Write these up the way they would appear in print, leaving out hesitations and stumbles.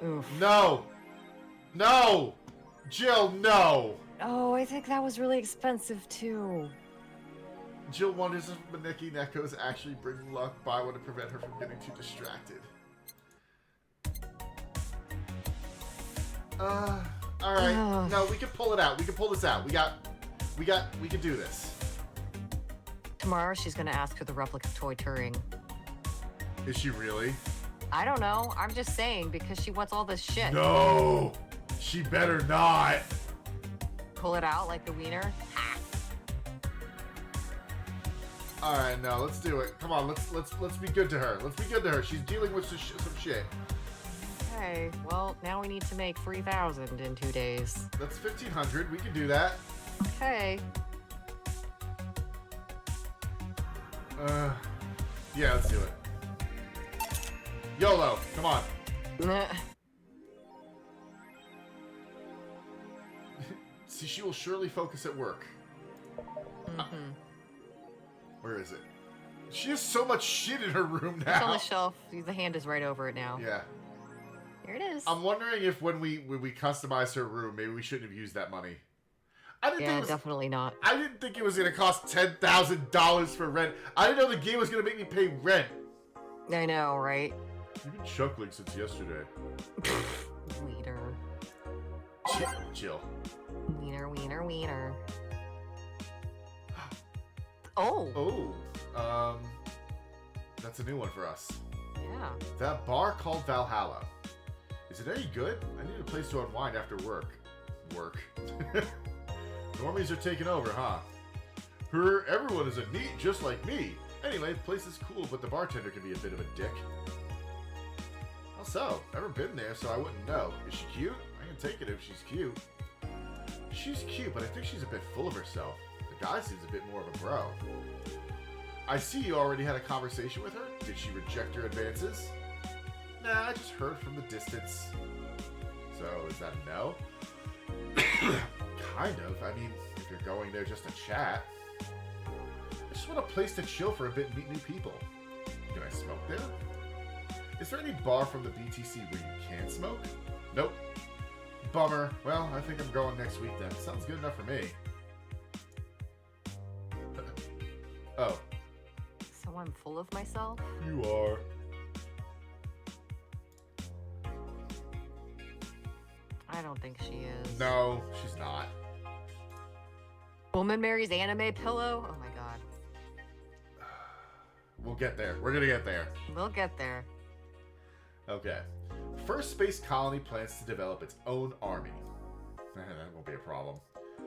Oof. No! No! Jill, no! Oh, I think that was really expensive too. Jill wonders if Maneki Neko's actually bringing luck by one to prevent her from getting too distracted. Alright. No, we can pull it out. We can pull this out. We can do this. Tomorrow she's gonna ask for the replica toy Turing. Is she really? I don't know. I'm just saying because she wants all this shit. No! She better not! Pull it out like the wiener. Alright, no, let's do it. Come on, let's be good to her. Let's be good to her. She's dealing with some shit. Okay, well, now we need to make 3,000 in 2 days. That's 1,500. We can do that. Okay. Yeah, let's do it. YOLO, come on. See, she will surely focus at work. Mm-hmm. Where is it? She has so much shit in her room now. It's on the shelf. The hand is right over it now. Yeah. Here it is. I'm wondering if when we customize her room, maybe we shouldn't have used that money. Definitely not. I didn't think it was going to cost $10,000 for rent. I didn't know the game was going to make me pay rent. I know, right? You've been chuckling since yesterday. Wiener. Jill. Wiener, wiener, wiener. Oh. Oh. That's a new one for us. Yeah. That bar called Vall-halla. Is it any good? I need a place to unwind after work. Normies are taking over, huh? Everyone is a neat just like me. Anyway, the place is cool, but the bartender can be a bit of a dick. How so? Never been there, so I wouldn't know. Is she cute? I can take it if she's cute. She's cute, but I think she's a bit full of herself. The guy seems a bit more of a bro. I see you already had a conversation with her. Did she reject your advances? Nah, I just heard from the distance. So, is that a no? Kind of. I mean, if you're going there just to chat. I just want a place to chill for a bit and meet new people. Can I smoke there? Is there any bar from the BTC where you can smoke? Nope. Bummer. Well, I think I'm going next week then. Sounds good enough for me. Oh. So I'm full of myself? You are. I don't think she is. No, she's not. Woman marries anime pillow? Oh my god. We'll get there. We're gonna get there. We'll get there. Okay. First space colony plans to develop its own army. That won't be a problem.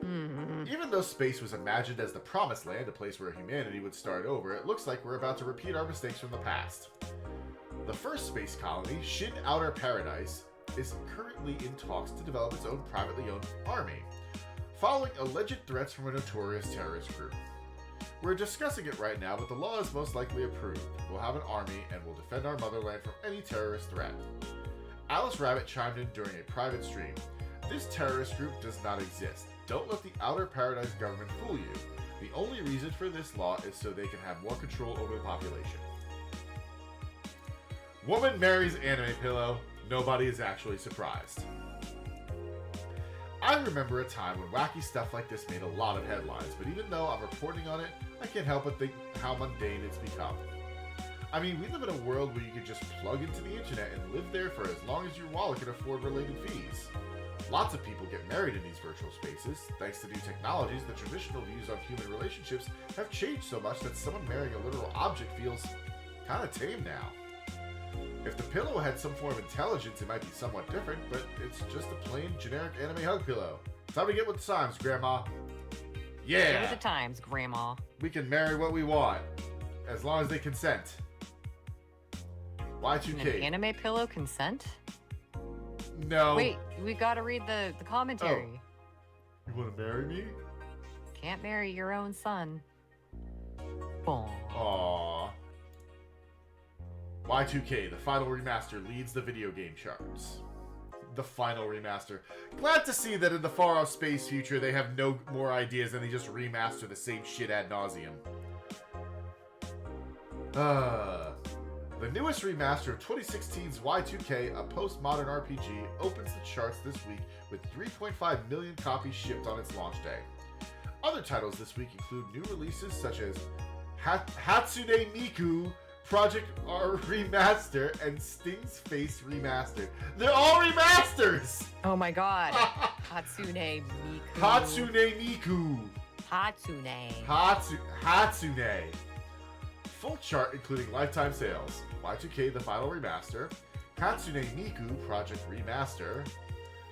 Mm-hmm. Even though space was imagined as the promised land, a place where humanity would start over, it looks like we're about to repeat our mistakes from the past. The first space colony, Shin Outer Paradise, is currently in talks to develop its own privately owned army, following alleged threats from a notorious terrorist group. We're discussing it right now, but the law is most likely approved. We'll have an army, and we'll defend our motherland from any terrorist threat. Alice Rabbit chimed in during a private stream. This terrorist group does not exist. Don't let the Outer Paradise government fool you. The only reason for this law is so they can have more control over the population. Woman marries anime pillow. Nobody is actually surprised. I remember a time when wacky stuff like this made a lot of headlines, but even though I'm reporting on it, I can't help but think how mundane it's become. I mean, we live in a world where you can just plug into the internet and live there for as long as your wallet can afford related fees. Lots of people get married in these virtual spaces. Thanks to new technologies, the traditional views on human relationships have changed so much that someone marrying a literal object feels kind of tame now. If the pillow had some form of intelligence, it might be somewhat different, but it's just a plain, generic anime hug pillow. Time to get with the times, Grandma. Yeah! Get with the times, Grandma. We can marry what we want, as long as they consent. Y2K. An anime pillow consent? No. Wait, we gotta read the commentary. Oh. You want to marry me? Can't marry your own son. Aww. Aww. Y2K, the final remaster, leads the video game charts. The final remaster. Glad to see that in the far-off space future, they have no more ideas and they just remaster the same shit ad nauseum. The newest remaster of 2016's Y2K, a postmodern RPG, opens the charts this week with 3.5 million copies shipped on its launch day. Other titles this week include new releases such as Hatsune Miku Project R Remaster and Sting's Face Remastered. They're all remasters! Oh my god. Hatsune Miku. Hatsune Miku. Hatsune. Full chart including lifetime sales. Y2K The Final Remaster. Hatsune Miku Project Remaster.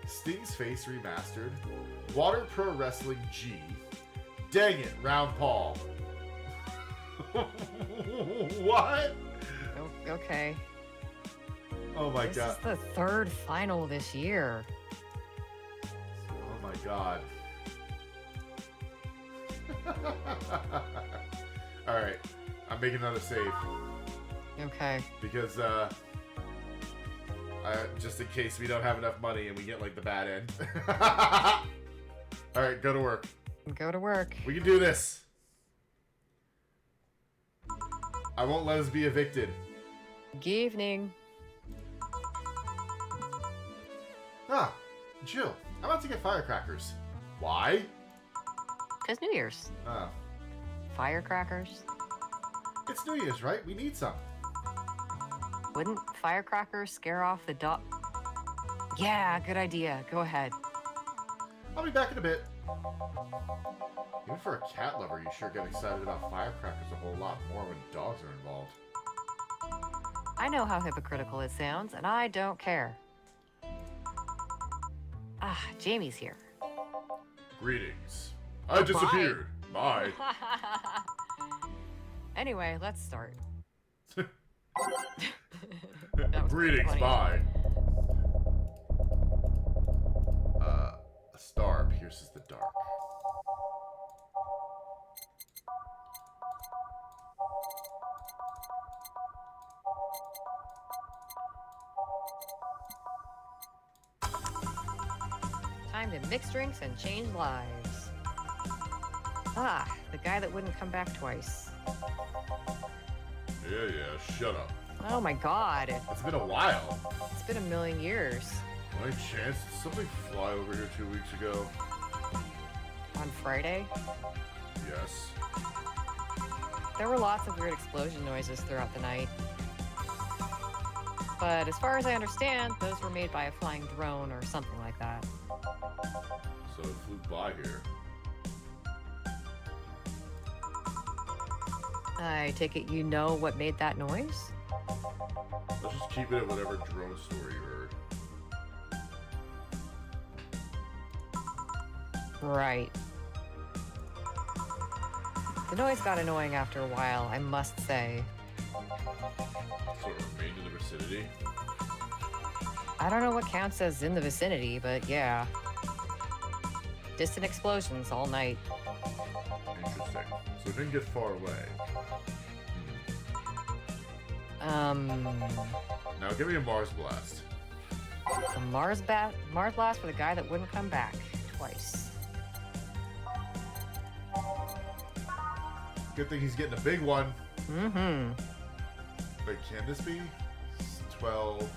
Sting's Face Remastered. Water Pro Wrestling G. Dang it, Round Paul. What? Okay. Oh my god. This is the third final this year. Oh my god. Alright. I'm making another save. Okay. Because, just in case we don't have enough money and we get, like, the bad end. Alright, go to work. Go to work. We can do this. I won't let us be evicted. Good evening. Ah, Jill, I'm about to get firecrackers. Why? Because New Year's. Oh. Firecrackers. It's New Year's, right? We need some. Wouldn't firecrackers scare off the dog? Yeah, good idea. Go ahead. I'll be back in a bit. Even for a cat lover, you sure get excited about firecrackers a whole lot more when dogs are involved. I know how hypocritical it sounds, and I don't care. Ah, Jamie's here. Greetings. I disappeared. Bye. Anyway, let's start. Greetings. Bye. A star pierces the dark. Time to mix drinks and change lives. Ah, the guy that wouldn't come back twice. Yeah, shut up. Oh my god. It's been a while. It's been a million years. By chance, did something fly over here 2 weeks ago? On Friday, Yes. there were lots of weird explosion noises throughout the night. But as far as I understand, those were made by a flying drone or something like that. So it flew by here. I take it you know what made that noise? Let's just keep it at whatever drone story you heard. Right. The noise got annoying after a while, I must say. Sort of remained in the vicinity. I don't know what counts as in the vicinity, but yeah. Distant explosions all night. Interesting. So it didn't get far away. Now give me a Mars blast. A Mars blast for the guy that wouldn't come back twice. Good thing he's getting a big one. Mm-hmm. But can this be 12?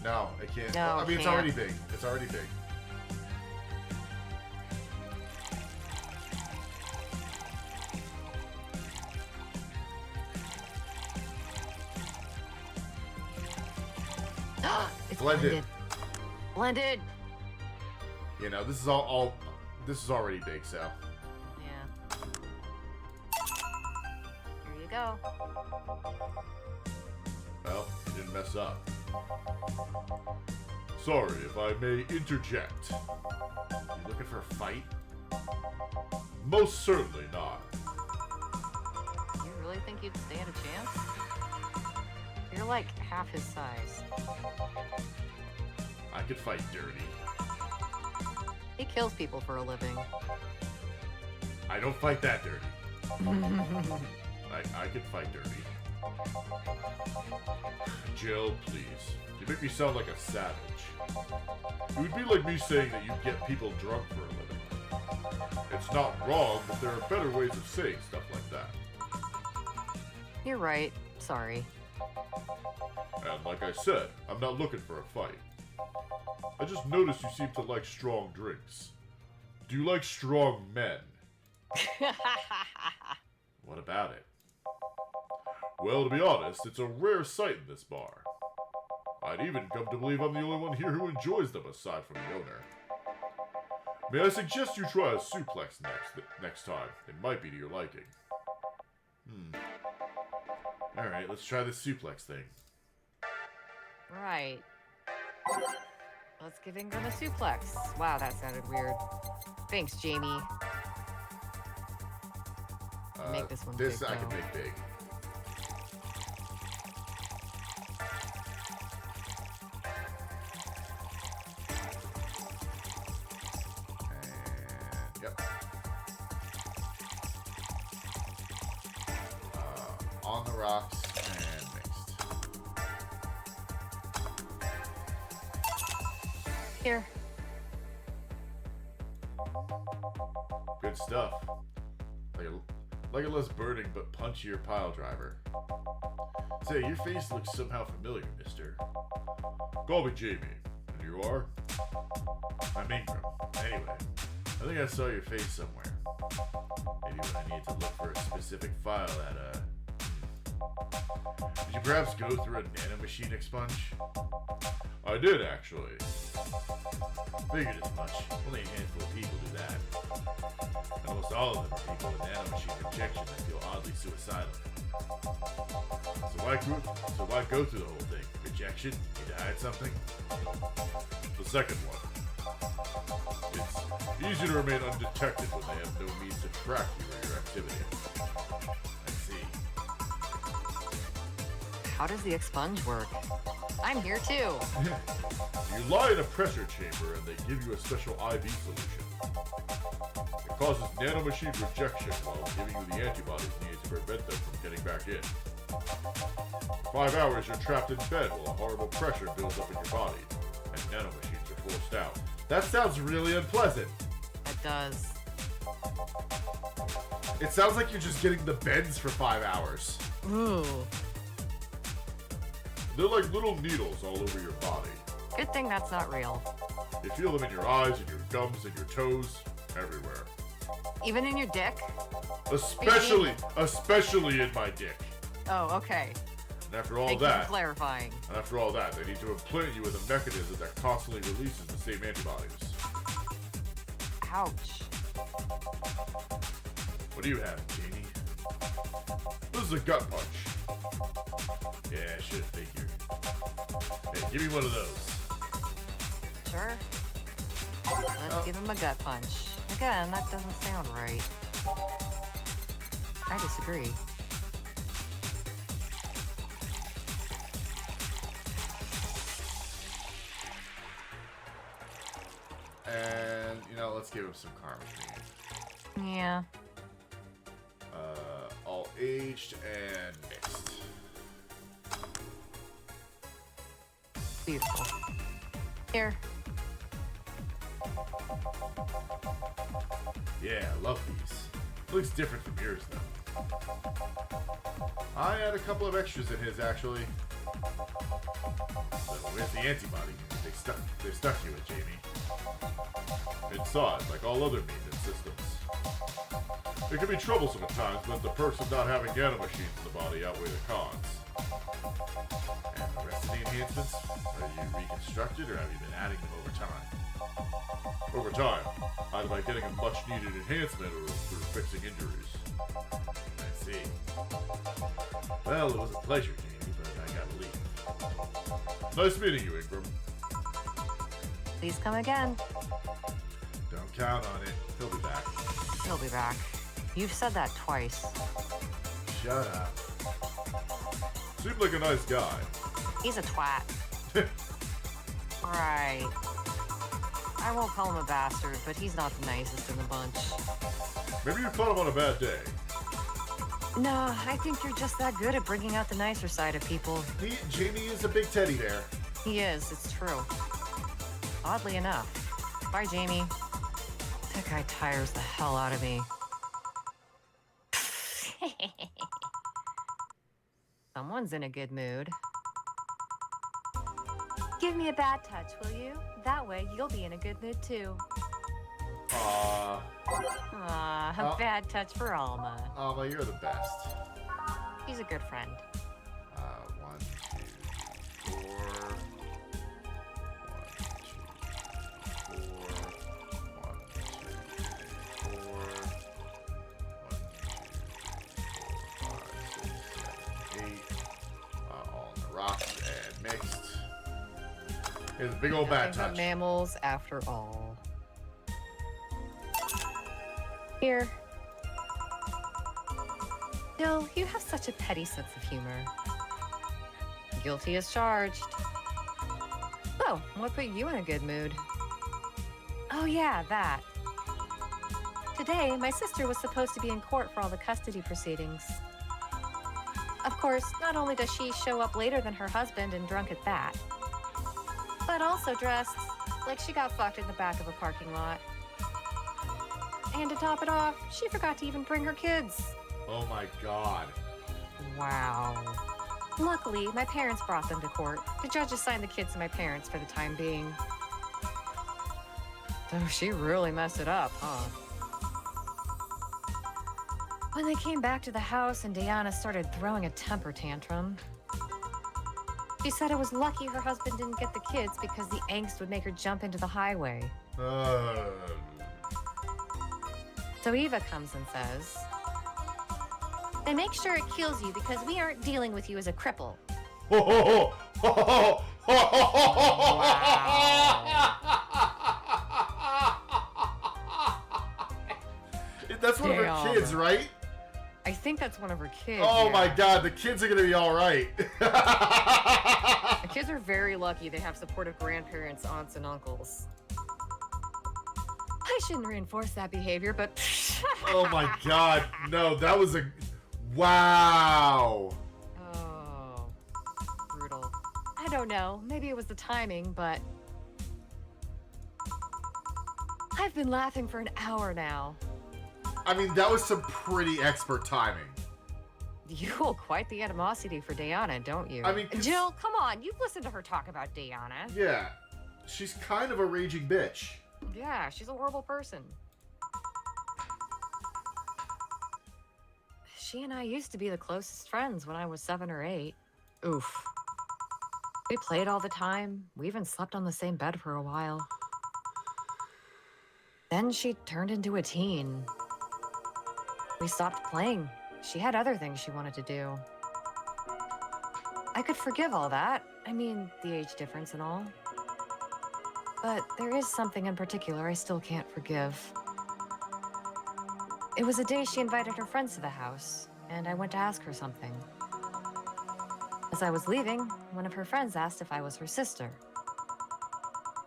No, it can't. No, I mean, it it's can't. already big. It's already big. It's Blended. Blended. You know, this is all this is already big, so. Yeah. Here you go. Well, you didn't mess up. Sorry if I may interject. You looking for a fight? Most certainly not. You really think you'd stand a chance? You're like half his size. I could fight dirty. He kills people for a living. I don't fight that dirty. I could fight dirty. Jill, please. You make me sound like a savage. It would be like me saying that you get people drunk for a living. It's not wrong, but there are better ways of saying stuff like that. You're right. Sorry. And like I said, I'm not looking for a fight. I just noticed you seem to like strong drinks. Do you like strong men? What about it? Well, to be honest, it's a rare sight in this bar. I'd even come to believe I'm the only one here who enjoys them aside from the owner. May I suggest you try a suplex next time? It might be to your liking. Alright, let's try this suplex thing. Right. Let's give Ingram a suplex. Wow, that sounded weird. Thanks, Jamie. Make this one This big, I can though. make big. And, yep. On the rocks and mixed. Here. Good stuff. Like a less burning but punchier pile driver. Say, your face looks somehow familiar, mister. Call me Jamie. And you are? I'm Ingram. Anyway, I think I saw your face somewhere. Maybe when I need to look for a specific file that, Did you perhaps go through a nanomachine expunge? I did, actually. Figured as much. Only a handful of people do that. And almost all of them are people with nanomachine rejection that feel oddly suicidal. So why go through the whole thing? Rejection? Need to hide something? The second one. It's easy to remain undetected when they have no means to track you or your activity. I see. How does the expunge work? I'm here too. You lie in a pressure chamber and they give you a special IV solution. It causes nanomachine rejection while giving you the antibodies needed to prevent them from getting back in. For 5 hours, you're trapped in bed while a horrible pressure builds up in your body, and nanomachines are forced out. That sounds really unpleasant. It does. It sounds like you're just getting the bends for 5 hours. Ooh. They're like little needles all over your body. Good thing that's not real. You feel them in your eyes and your gums and your toes, everywhere. Even in your dick? Especially in my dick. Oh, okay. And after all Thank you for that, clarifying. they need to implant you with a mechanism that constantly releases the same antibodies. Ouch. What do you have, Jamie? This is a gut punch. Yeah, I should have figured. Hey, give me one of those. Sure. Let's give him a gut punch. Again, that doesn't sound right. I disagree. And, let's give him some karma cream. Yeah. All aged and mixed. Beautiful. Here. Yeah, I love these. Looks different from yours, though. I had a couple of extras in his, actually. So, where's the antibody? They stuck you with Jamie. Inside, like all other maintenance systems. It can be troublesome at times, but the perks of not having nanomachines in the body outweigh the cons. And the rest of the enhancements? Are you reconstructed, or have you been adding them over time? Over time, either by getting a much-needed enhancement or through fixing injuries. I see. Well, it was a pleasure, Jamie, but I gotta leave. Nice meeting you, Ingram. Please come again. Don't count on it. He'll be back. He'll be back. You've said that twice. Shut up. Seemed like a nice guy. He's a twat. Right. I won't call him a bastard, but he's not the nicest in the bunch. Maybe you caught him on a bad day. No, I think you're just that good at bringing out the nicer side of people. Jamie is a big teddy bear. He is, it's true. Oddly enough. Bye, Jamie. That guy tires the hell out of me. Someone one's in a good mood. Give me a bad touch, will you? That way you'll be in a good mood too. Aw. Aw, a bad touch for Alma. Alma, you're the best. She's a good friend. 1, 2, 3, 4. 1, 2, 3, 4. 1, 2, 3, 4. 1, 2, 3, 4, 5, 6, 7, 8. All in the rocks and mixed. Here's a big old bad Nothing but touch. mammals after all. Here. Jill, you have such a petty sense of humor. Guilty as charged. So, what put you in a good mood? Oh yeah, that. Today, my sister was supposed to be in court for all the custody proceedings. Of course, not only does she show up later than her husband and drunk at that, but also dressed like she got fucked in the back of a parking lot. And to top it off, she forgot to even bring her kids. Oh my god. Wow. Luckily, my parents brought them to court. The judge assigned the kids to my parents for the time being. Oh, she really messed it up, huh? When they came back to the house and Diana started throwing a temper tantrum, she said it was lucky her husband didn't get the kids because the angst would make her jump into the highway. So Eva comes and says, Then make sure it kills you because we aren't dealing with you as a cripple. That's one of her Damn. kids, right? I think that's one of her kids. Oh yeah. my god, the kids are gonna be alright. The kids are very lucky they have supportive grandparents, aunts, and uncles. I shouldn't reinforce that behavior, but Oh my god, no, that was a... Wow. Oh, brutal. I don't know. Maybe it was the timing, but I've been laughing for an hour now. I mean, that was some pretty expert timing. You hold quite the animosity for Diana, don't you? I mean, 'cause- Jill, come on. You've listened to her talk about Diana. yeah, she's kind of a raging bitch. Yeah, she's a horrible person. She and I used to be the closest friends when I was 7 or 8. Oof. We played all the time. We even slept on the same bed for a while. Then she turned into a teen. We stopped playing. She had other things she wanted to do. I could forgive all that. I mean, the age difference and all. But there is something in particular I still can't forgive. It was a day she invited her friends to the house, and I went to ask her something. As I was leaving, one of her friends asked if I was her sister.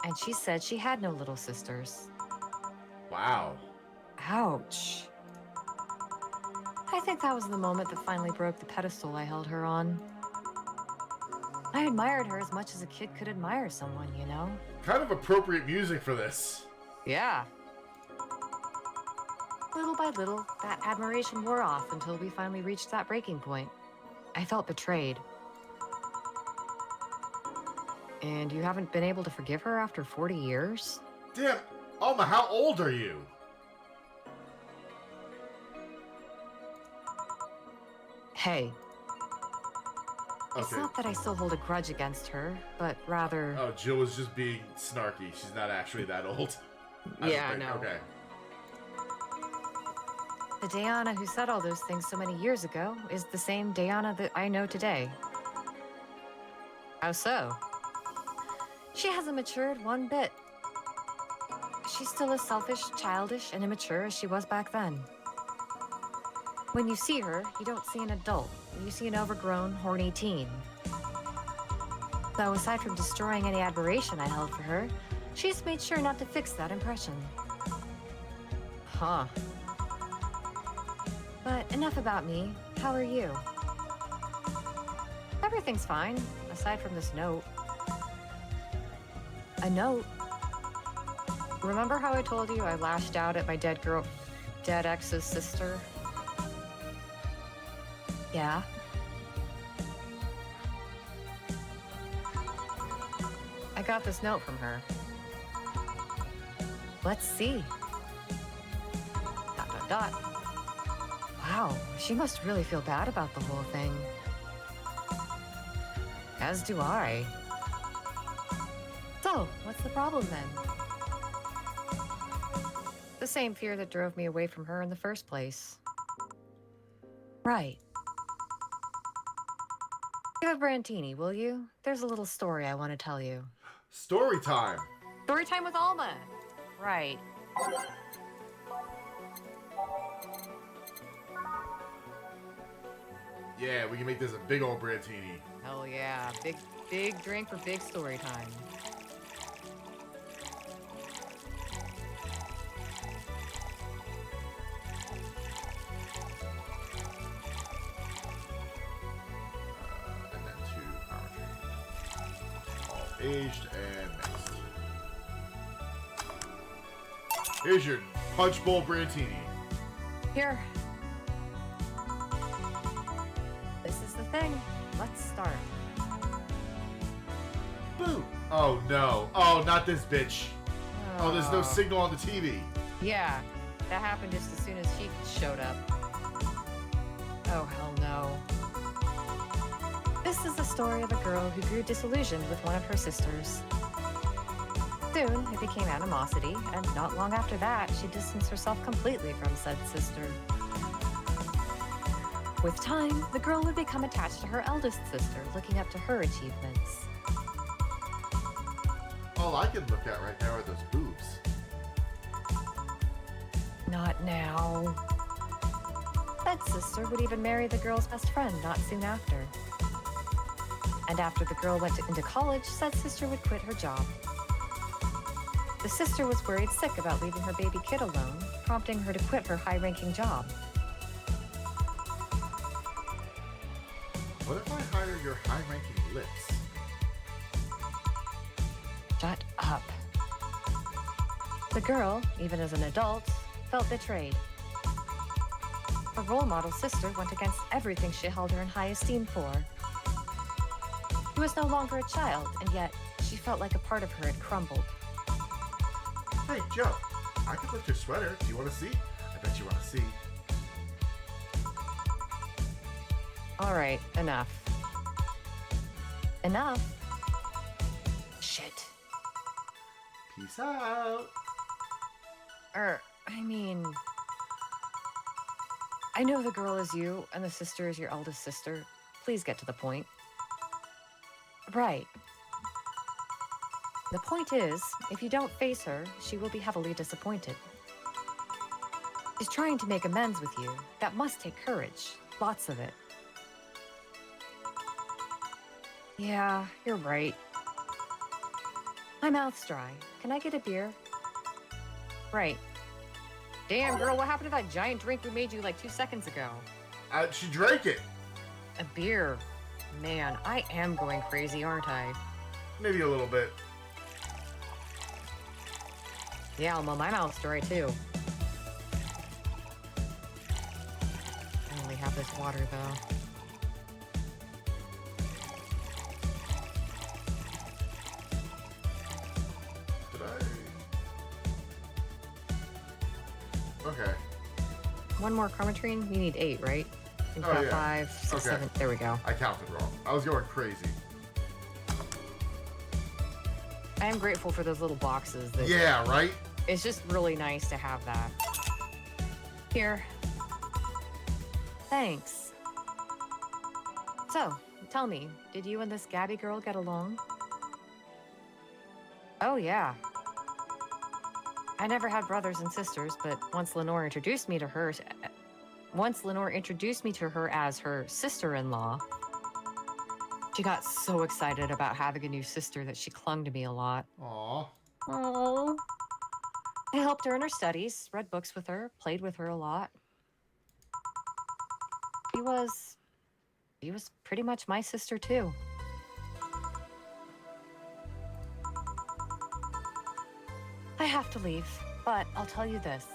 And she said she had no little sisters. Wow. Ouch. I think that was the moment that finally broke the pedestal I held her on. I admired her as much as a kid could admire someone, you know? Kind of appropriate music for this. Yeah. Little by little, that admiration wore off until we finally reached that breaking point. I felt betrayed. And you haven't been able to forgive her after 40 years? Damn, Alma, how old are you? Hey, it's Okay. not that I still hold a grudge against her, but rather... Oh, Jill was just being snarky. She's not actually that old. Yeah, no. Okay. The Diana who said all those things so many years ago is the same Diana that I know today. How so? She hasn't matured one bit. She's still as selfish, childish, and immature as she was back then. When you see her, you don't see an adult. You see an overgrown, horny teen. So aside from destroying any admiration I held for her, she's made sure not to fix that impression. Huh. But enough about me. How are you? Everything's fine, aside from this note. A note? Remember how I told you I lashed out at my dead ex's sister? Yeah. I got this note from her. Let's see. ... Wow, she must really feel bad about the whole thing. As do I. So, what's the problem then? The same fear that drove me away from her in the first place. Right. Give a Brantini, will you? There's a little story I want to tell you. Story time. Story time with Alma. Right. Yeah, we can make this a big old Brantini. Hell yeah. Big drink for big story time. And then 2 power all aged and mixed. Here's your Punch Bowl Brantini. Here. This is the thing. Let's start. Boo! Oh no. Oh, not this bitch. Oh, there's no signal on the TV. Yeah, that happened just as soon as she showed up. Oh, hell no. This is the story of a girl who grew disillusioned with one of her sisters. Soon, it became animosity, and not long after that, she distanced herself completely from said sister. With time, the girl would become attached to her eldest sister, looking up to her achievements. All I can look at right now are those boobs. Not now. Said sister would even marry the girl's best friend not soon after. And after the girl went into college, said sister would quit her job. The sister was worried sick about leaving her baby kid alone, prompting her to quit her high-ranking job. What if I hire your high-ranking lips? Shut up. The girl, even as an adult, felt betrayed. Her role model sister went against everything she held her in high esteem for. She was no longer a child, and yet she felt like a part of her had crumbled. Hey, Joe, I could lift your sweater. Do you want to see? I bet you want to see. All right, enough. Enough? Shit. Peace out. I mean... I know the girl is you, and the sister is your eldest sister. Please get to the point. Right. The point is, if you don't face her, she will be heavily disappointed. She's trying to make amends with you. That must take courage. Lots of it. Yeah, you're right. My mouth's dry. Can I get a beer? Right. Damn, girl, what happened to that giant drink we made you like 2 seconds ago? She drank it. A beer. Man, I am going crazy, aren't I? Maybe a little bit. Yeah, well, my mouth's dry, too. I only have this water, though. Did I? Okay. One more chromatrine? You need 8, right? You've Oh, got yeah. 5, 6, Okay. 7. There we go. I counted wrong. I was going crazy. I am grateful for those little boxes. That Yeah, right? It's just really nice to have that. Here. Thanks. So, tell me, did you and this Gabby girl get along? Oh, yeah. I never had brothers and sisters, but once Lenore introduced me to her as her sister-in-law, she got so excited about having a new sister that she clung to me a lot. Aw. Oh. I helped her in her studies, read books with her, played with her a lot. She was pretty much my sister, too. I have to leave, but I'll tell you this.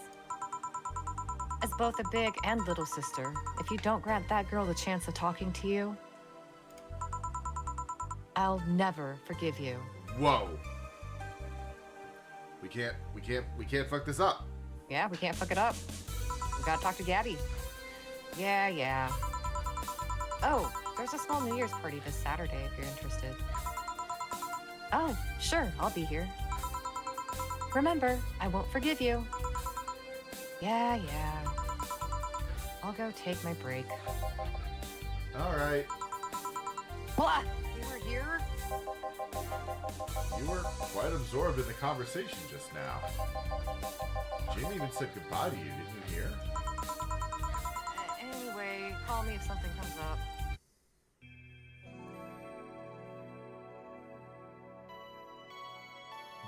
As both a big and little sister, if you don't grant that girl the chance of talking to you, I'll never forgive you. Whoa. We can't fuck this up. Yeah, we can't fuck it up. We gotta talk to Gabby. Yeah. Oh, there's a small New Year's party this Saturday if you're interested. Oh, sure, I'll be here. Remember, I won't forgive you. Yeah. I'll go take my break. All right. What? You were here? You were quite absorbed in the conversation just now. Jamie even said goodbye to you, didn't you hear? Anyway, call me if something comes up.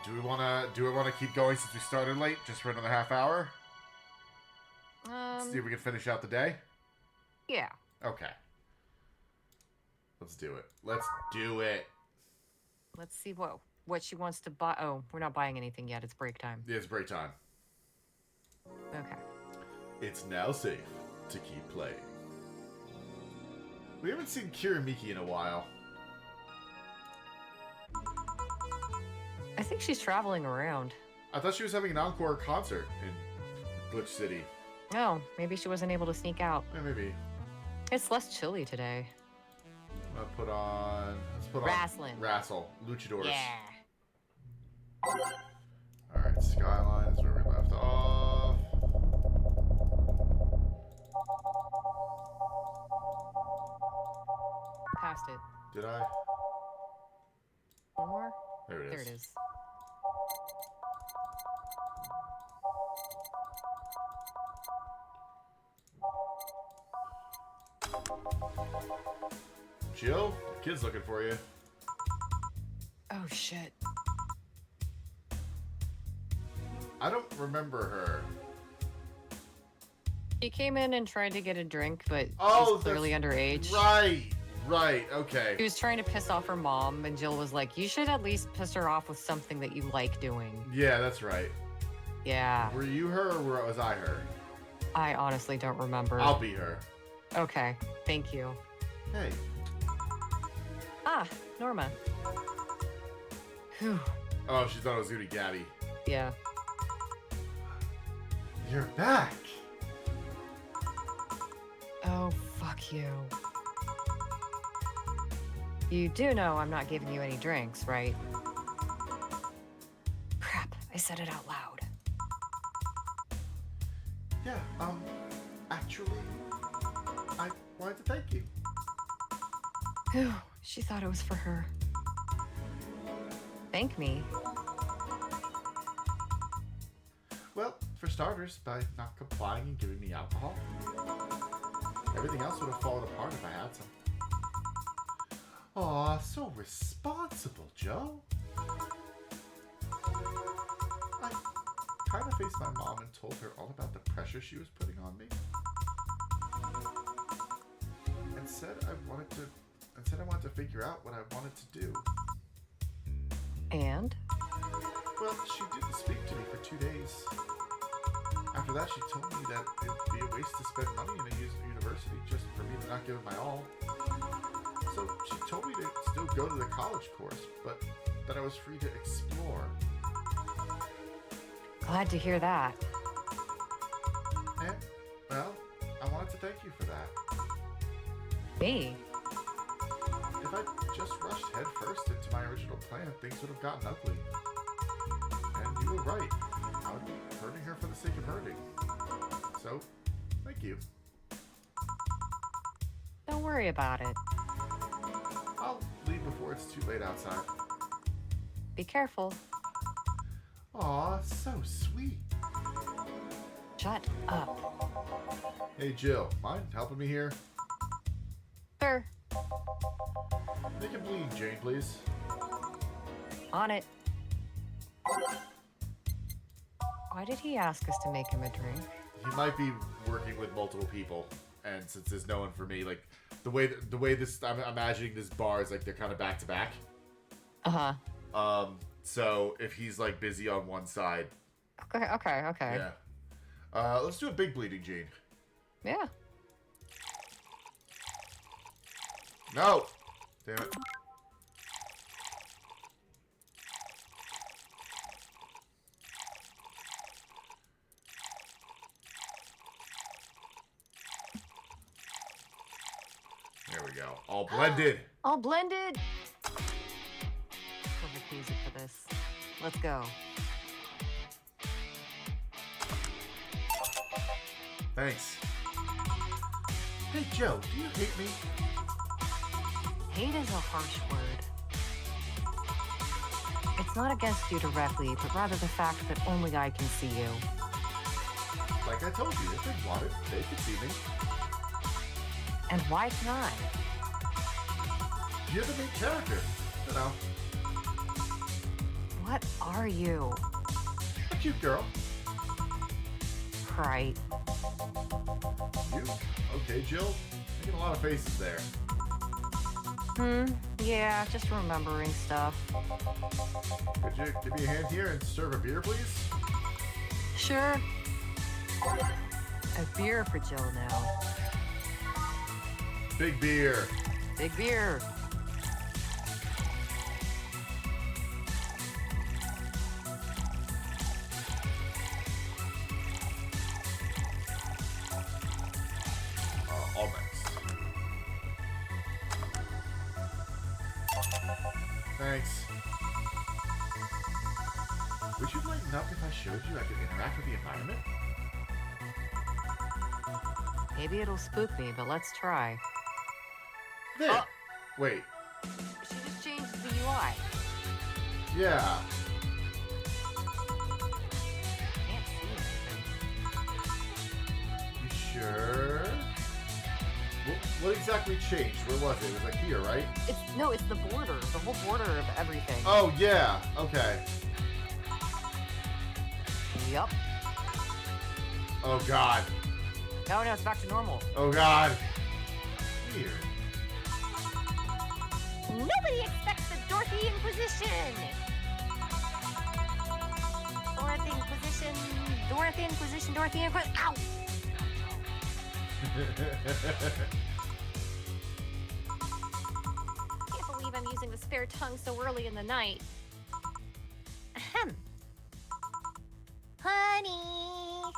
Do we wanna keep going since we started late, just for another half hour? See if we can finish out the day? Yeah. Okay. Let's do it. Let's do it. Let's see what she wants to buy. Oh, we're not buying anything yet. It's break time. Yeah, it's break time. Okay. It's now safe to keep playing. We haven't seen Kiramiki in a while. I think she's traveling around. I thought she was having an encore concert in Glitch City. Oh, maybe she wasn't able to sneak out. Yeah, maybe. It's less chilly today. Let's put on Wrestling. Wrestle. Luchadors. Yeah. Alright, Skyline is where we left off. Passed it. Did I? One more? There it is. There it is. Jill, the kid's looking for you. Oh, shit. I don't remember her. She came in and tried to get a drink, but Oh, she's clearly underage. Right, okay. She was trying to piss off her mom, and Jill was like, you should at least piss her off with something that you like doing. Yeah, that's right. Yeah. Were you her or was I her? I honestly don't remember. I'll be her. Okay, thank you. Hey. Ah, Norma. Whew. Oh, she thought it was Udi Gabby. Yeah. You're back. Oh, fuck you. You do know I'm not giving you any drinks, right? Crap, I said it out loud. Yeah, actually, I wanted to thank you. Whew, she thought it was for her. Thank me. Well, for starters, by not complying and giving me alcohol. Everything else would have fallen apart if I had some. Aw, so responsible, Joe. I kind of faced my mom and told her all about the pressure she was putting on me. And said I wanted to figure out what I wanted to do. And? Well, she didn't speak to me for 2 days. After that, she told me that it'd be a waste to spend money in a university just for me to not give it my all. So she told me to still go to the college course, but that I was free to explore. Glad to hear that. And, well, I wanted to thank you for that. Me? If I just rushed headfirst into my original plan, things would have gotten ugly. And you were right. I would be hurting her for the sake of hurting. So, thank you. Don't worry about it. I'll leave before it's too late outside. Be careful. Aw, so sweet. Shut up. Hey, Jill, mind helping me here? Sure. Make it bleed, Jane, please. On it. Why did he ask us to make him a drink? He might be working with multiple people, and since there's no one for me, like the way this, I'm imagining this bar is like they're kind of back to back. Uh-huh. So if he's like busy on one side, Okay. yeah. Let's do a big bleeding, Jane. Yeah. No. Damn it. we go. All blended. All blended. Perfect music for this. Let's go. Thanks. Hey, Joe, do you hate me? Hate is a harsh word. It's not against you directly, but rather the fact that only I can see you. Like I told you, if they wanted, they could see me. And why can I? You're the main character. You know, What are you? a cute girl. Right. You? Okay, Jill. Making a lot of faces there. Yeah, just remembering stuff. Could you give me a hand here and serve a beer, please? Sure. A beer for Jill now. Big beer. Big beer. All mixed. Thanks. Would you lighten up if I showed you I could interact with the environment? Maybe it'll spook me, but let's try. There. Oh. Wait. She just changed the UI. Yeah. Can't see anything. You sure? What exactly changed? Where was it? It was like here, right? It's the border, the whole border of everything. Oh, yeah. Okay. Yup. Oh, God. No, it's back to normal. Oh, God. Weird. Nobody expects the Dorothy Inquisition! Dorothy Inquisition, Dorothy Inquisition, Dorothy Inquisition. Ow! Can't believe I'm using the spare tongue so early in the night. Ahem. Honey!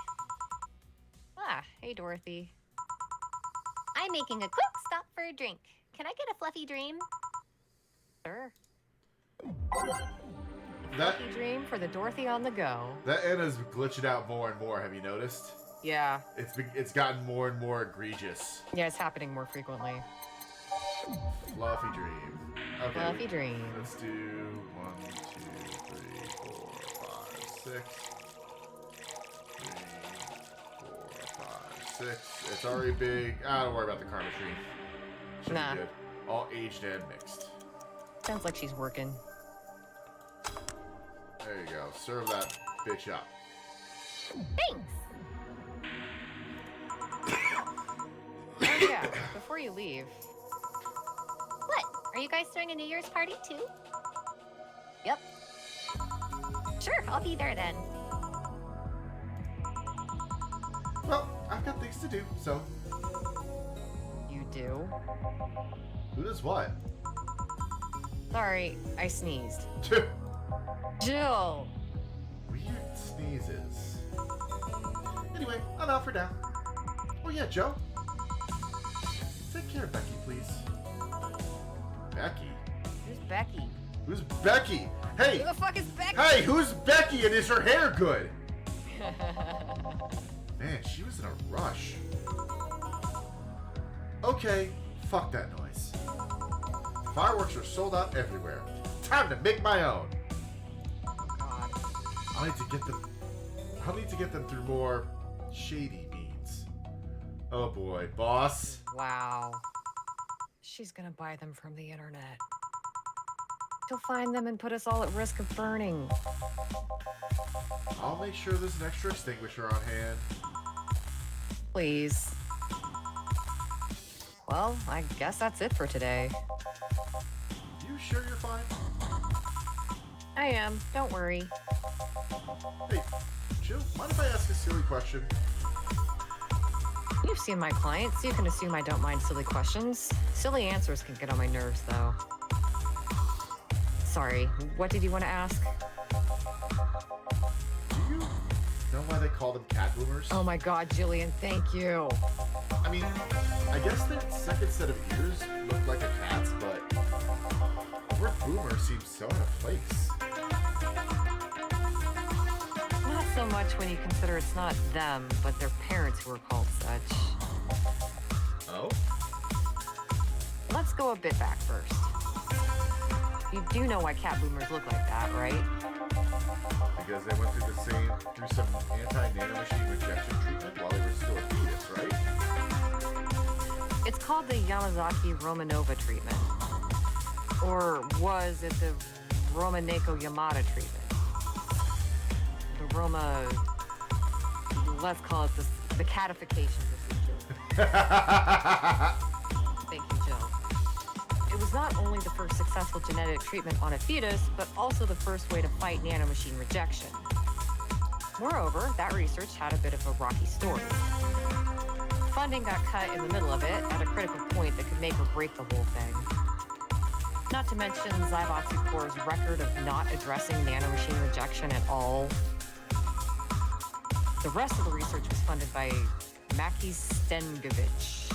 Ah, hey, Dorothy. I'm making a quick stop for a drink. Can I get a fluffy dream? Sure. That Lucky dream for the Dorothy on the go. that Anna's glitching out more and more. Have you noticed? Yeah. It's gotten more and more egregious. Yeah, it's happening more frequently. Fluffy dream. Okay. Fluffy dream. Let's do 1, 2, 3, 4, 5, 6. 3, 4, 5, 6. It's already big. Ah, don't worry about the karma tree. Should Nah. be good. All aged and mixed. Sounds like she's working. There you go. Serve that bitch up. Thanks! Oh, yeah. Before you leave. What? Are you guys throwing a New Year's party too? Yep. Sure, I'll be there then. Well, I've got things to do, so You do? who does what? Sorry, I sneezed. Jill! Weird sneezes. Anyway, I'm out for now. Oh yeah, Joe. Take care of Becky, please. Becky? Who's Becky? Who's Becky? Hey! Who the fuck is Becky? Hey, who's Becky and is her hair good? Man, she was in a rush. Okay, fuck that noise. Fireworks are sold out everywhere. Time to make my own. God. I'll need to get them through more shady means. Oh boy, boss. Wow. She's gonna buy them from the internet. She'll find them and put us all at risk of burning. I'll make sure there's an extra extinguisher on hand. Please. Well, I guess that's it for today. You sure you're fine? I am. Don't worry. Hey, Jill, mind if I ask a silly question? You've seen my clients. You can assume I don't mind silly questions. Silly answers can get on my nerves, though. Sorry, what did you want to ask? Do you know why they call them cat boomers? Oh my god, Jillian, thank you. I I mean, I guess their second set of ears looked like a cat's, but word Boomer seems so out of place. Not so much when you consider it's not them, but their parents who are called such. Oh? Let's go a bit back first. You do know why cat boomers look like that, right? Because they went through some anti-nanomachine rejection treatment while they were still a fetus, right? It's called the Yamazaki-Romanova treatment. Or was it the Romaneko-Yamada treatment? Let's call it the catification procedure. Thank you, Jill. It was not only the first successful genetic treatment on a fetus, but also the first way to fight nanomachine rejection. Moreover, that research had a bit of a rocky story. Funding got cut in the middle of it at a critical point that could make or break the whole thing. Not to mention Zaibatsu-Corps' record of not addressing nanomachine rejection at all. The rest of the research was funded by Maki Stengovich.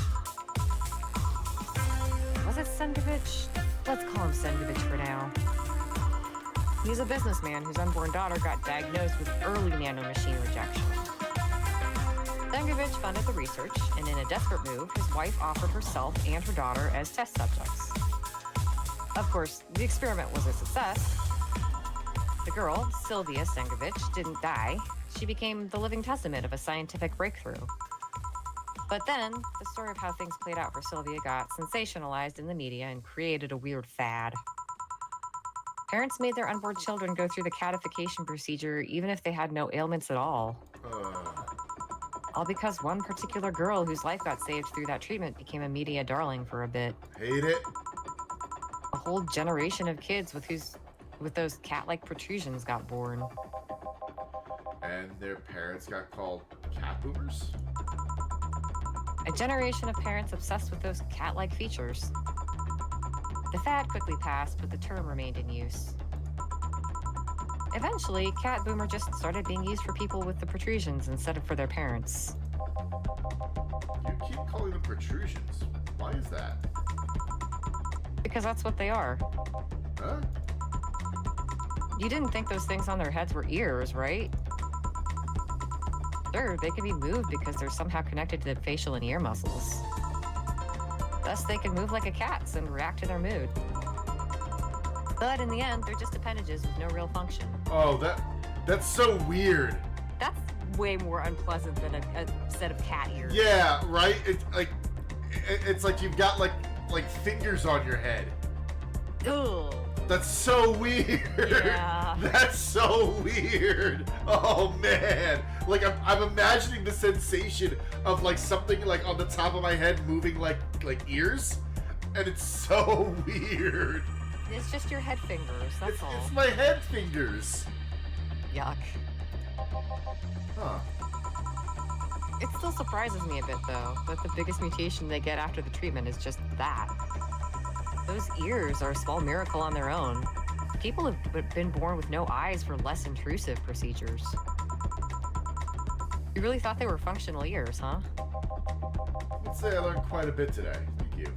Was it Stengovich? Let's call him Stengovich for now. He's a businessman whose unborn daughter got diagnosed with early nanomachine rejection. Stengovich funded the research, and in a desperate move, his wife offered herself and her daughter as test subjects. Of course, the experiment was a success. The girl, Sylvia Stengovich, didn't die. She became the living testament of a scientific breakthrough. But then, the story of how things played out for Sylvia got sensationalized in the media and created a weird fad. Parents made their unborn children go through the catification procedure even if they had no ailments at all. All because one particular girl whose life got saved through that treatment became a media darling for a bit. Hate it. A whole generation of kids with those cat-like protrusions got born. And their parents got called cat boomers? A generation of parents obsessed with those cat-like features. The fad quickly passed, but the term remained in use. Eventually, cat boomer just started being used for people with the protrusions instead of for their parents. You keep calling them protrusions. Why is that? Because that's what they are. Huh? You didn't think those things on their heads were ears, right? Sure, they can be moved because they're somehow connected to the facial and ear muscles. Thus, they can move like a cat's and react to their mood. But in the end, they're just appendages with no real function. Oh, that's so weird. That's way more unpleasant than a set of cat ears. Yeah, right? It's like you've got like fingers on your head. Ugh. That's so weird. Yeah. That's so weird. Oh man. Like I'm imagining the sensation of like something like on the top of my head moving like ears, and it's so weird. It's just your head fingers, that's all. It's my head fingers. Yuck. Huh. It still surprises me a bit, though, that the biggest mutation they get after the treatment is just that. Those ears are a small miracle on their own. People have been born with no eyes for less intrusive procedures. You really thought they were functional ears, huh? I'd say I learned quite a bit today. Thank you.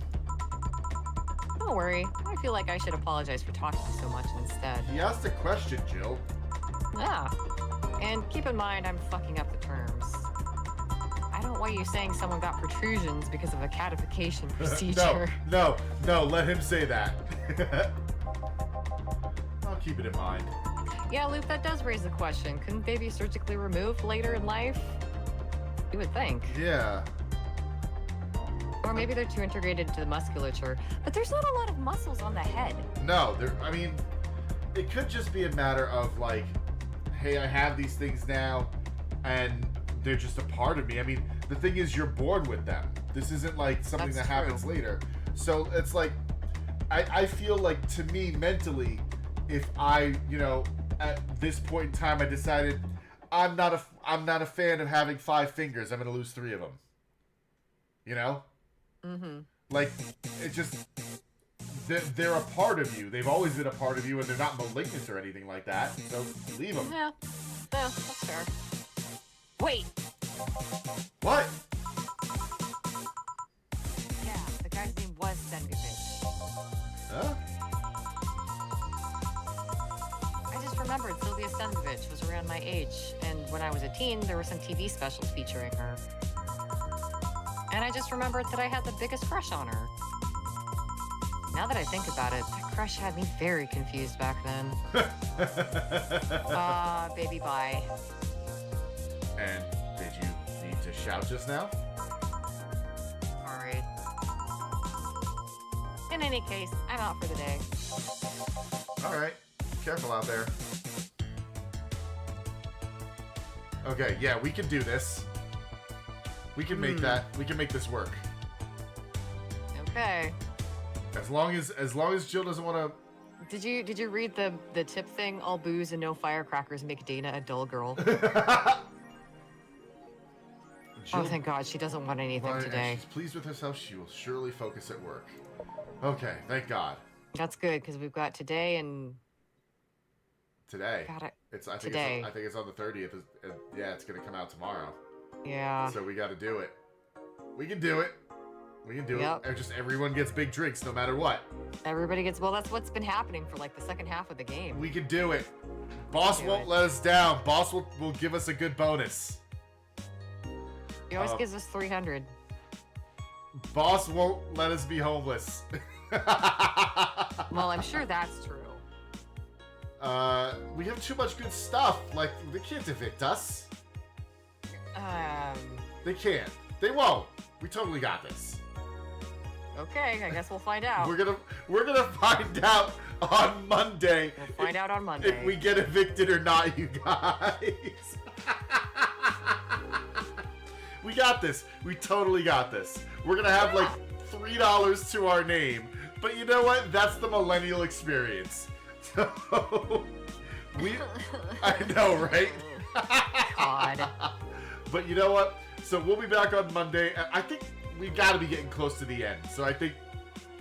Don't worry. I feel like I should apologize for talking so much instead. He asked a question, Jill. Yeah. And keep in mind, I'm fucking up the terms. I don't want you saying someone got protrusions because of a catification procedure. No, let him say that. I'll keep it in mind. Yeah, Luke, that does raise the question. Couldn't they be surgically removed later in life? You would think. Yeah. Or maybe they're too integrated into the musculature. But there's not a lot of muscles on the head. No, I mean, it could just be a matter of like, hey, I have these things now, and they're just a part of me. I mean, the thing is, you're born with them. This isn't like something That's that happens true. later. So it's like, I feel like, to me, mentally, if I, at this point in time, I decided I'm not a fan of having 5 fingers, I'm gonna lose 3 of them. You know? Mm-hmm. Like, it just, they're a part of you. They've always been a part of you, and they're not malignant or anything like that. So leave them. Yeah, that's fair. Wait! What? was son of a bitch. Huh? I just remembered Sylvia Stensovich was around my age, and when I was a teen, there were some TV specials featuring her. And I just remembered that I had the biggest crush on her. Now that I think about it, that crush had me very confused back then. Baby, bye. And did you need to shout just now? Sorry. In any case, I'm out for the day. Alright. Careful out there. Okay, yeah, we can do this. We can make we can make this work. Okay. As long as Jill doesn't want Did you read the tip thing? All booze and no firecrackers make Dana a dull girl. to... Oh, thank God, she doesn't want anything Well, today. if she's pleased with herself, she will surely focus at work. Okay, thank God. That's good, because we've got today and... Today. Got it. I think Today. I think it's on the 30th. Yeah, it's going to come out tomorrow. Yeah. So we got to do it. We can do it. We can do Yep. it. Just everyone gets big drinks no matter what. Everybody gets... Well, that's what's been happening for, like, the second half of the game. We can do it. Boss Do won't it. let us down. Boss will give us a good bonus. He always gives us 300. Boss won't let us be homeless. Well, I'm sure that's true. We have too much good stuff. Like, they can't evict us. They can't. They won't. We totally got this. Okay, I guess we'll find out. We're gonna find out on Monday. We'll find out on Monday. If we get evicted or not, you guys. We got this. We totally got this. We're gonna have like $3 to our name. But you know what? That's the millennial experience. So I know, right? God. But you know what? So we'll be back on Monday. I think we got to be getting close to the end. So I think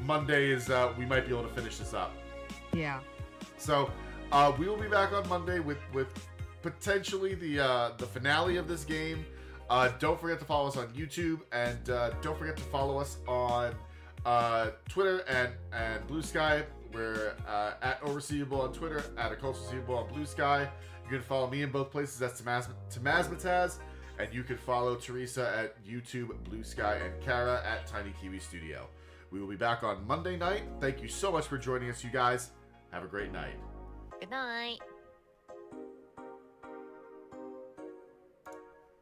Monday is we might be able to finish this up. Yeah. So we will be back on Monday with potentially the finale of this game. Don't forget to follow us on YouTube, and don't forget to follow us on Twitter and Blue Sky. We're at Receivable on Twitter, at Occults Receivable on Blue Sky. You can follow me in both places. That's Tamazmataz. And you can follow Teresa at YouTube, Blue Sky, and Kara at Tiny Kiwi Studio. We will be back on Monday night. Thank you so much for joining us, you guys. Have a great night. Good night.